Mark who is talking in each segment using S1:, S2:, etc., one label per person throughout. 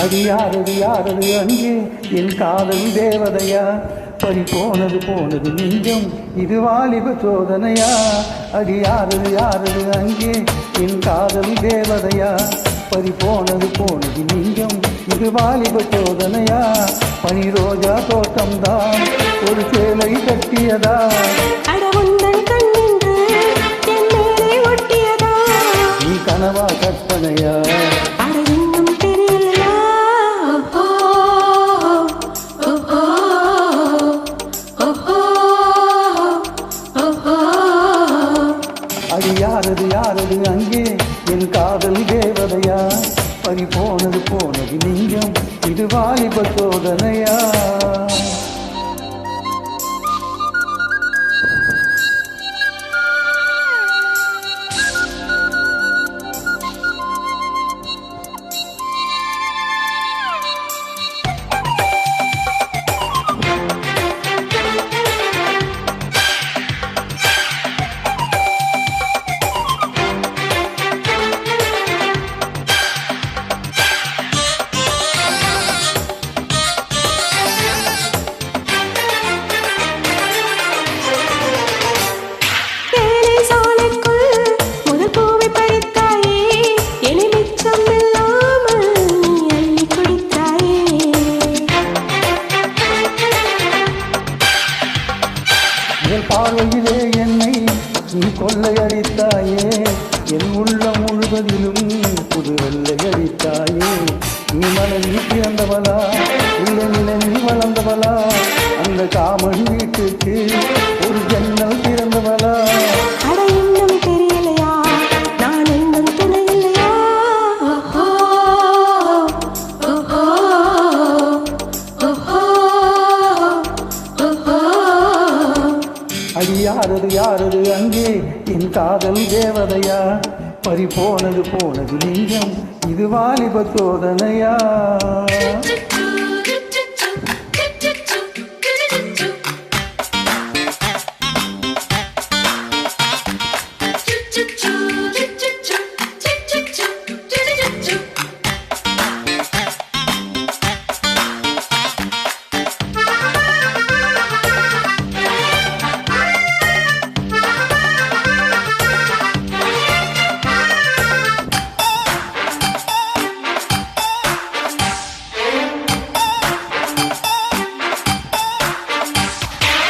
S1: அது யாரது யாரது அங்கே என் காதல் தேவதையா பறி போனது போனது நெஞ்சம் இது வாலிப சோதனையா அது யாரது யாரது அங்கே என் காதல் தேவதையா பறி போனது போனது நெஞ்சம் இது வாலிப சோதனையா பனி ரோஜா தோட்டம்தான் ஒரு சேலை கட்டியதா நீ கனவா கற்பனையா அது யாரது யாரது அங்கே என் காதல் தேவதையா பறி போனது போனது நெஞ்சம் இது வாலிப சோதனையா பார்வையிலே என்னை நீ கொள்ளையடித்தாயே என் உள்ளம் முழுவதிலும் புது வெள்ளையடித்தாயே நீ மனதில் பிறந்தவளா இல்லை நிலவில் வளர்ந்தவளா அந்த காமன் வீட்டுக்கு ஒரு ஜன்னல் திறந்தவளா அது யாரது யாரது அங்கே என் காதல் தேவதையா பறி போனது போனது நெஞ்சம் இது வாலிப சோதனையா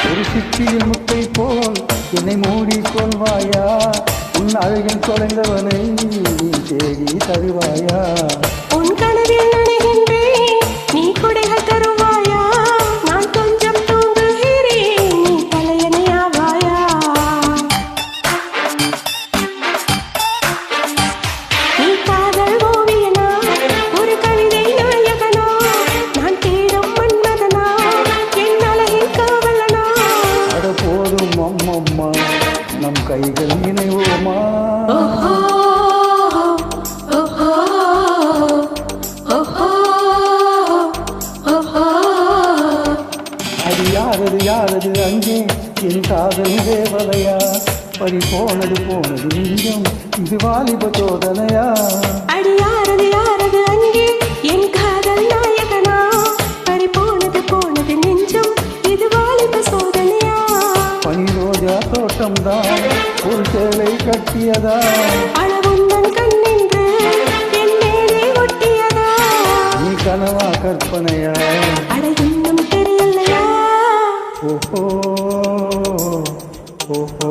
S1: ஒரு சிப்பியில் முட்டை போல் என்னை மூடிக்கொள்வாயா உன் அழகில் தொலைந்தவனை நீ தேடி தருவாயா
S2: உன் கனவில் நனைகின்றேன் நீ குடைகள் தருவாயா நான் கொஞ்சம் தூங்குகிறேன் நீ தலையணையாவாயா நீ காதல் ஓவியனா ஒரு கவிதை நாயகனா நான் தேடும் மன்மதனா என் அழகின் காவலனா
S1: அட போதும் அம்மம்மா நம் கைகள் இணைவோமா அது யாரது யாரது அங்கே என் காதல் தேவதையா பறி போனது போனது நெஞ்சம் இது வாலிப சோதனையா
S2: அடி யாரது யாரது அங்கே என் காதல் நாயகனா பறி போனது போனது நெஞ்சம் இது வாலிப சோதனையா
S1: பனி ரோஜா தோட்டம்தான் ஒரு சேலை கட்டியதா
S2: அளவுந்தன் கண்ணின்று என் மேலே ஒட்டியதா
S1: நீ கனவா கற்பனையா
S2: அட இன்னும் தெரியலையா
S1: ஓஹோ ஓஹோ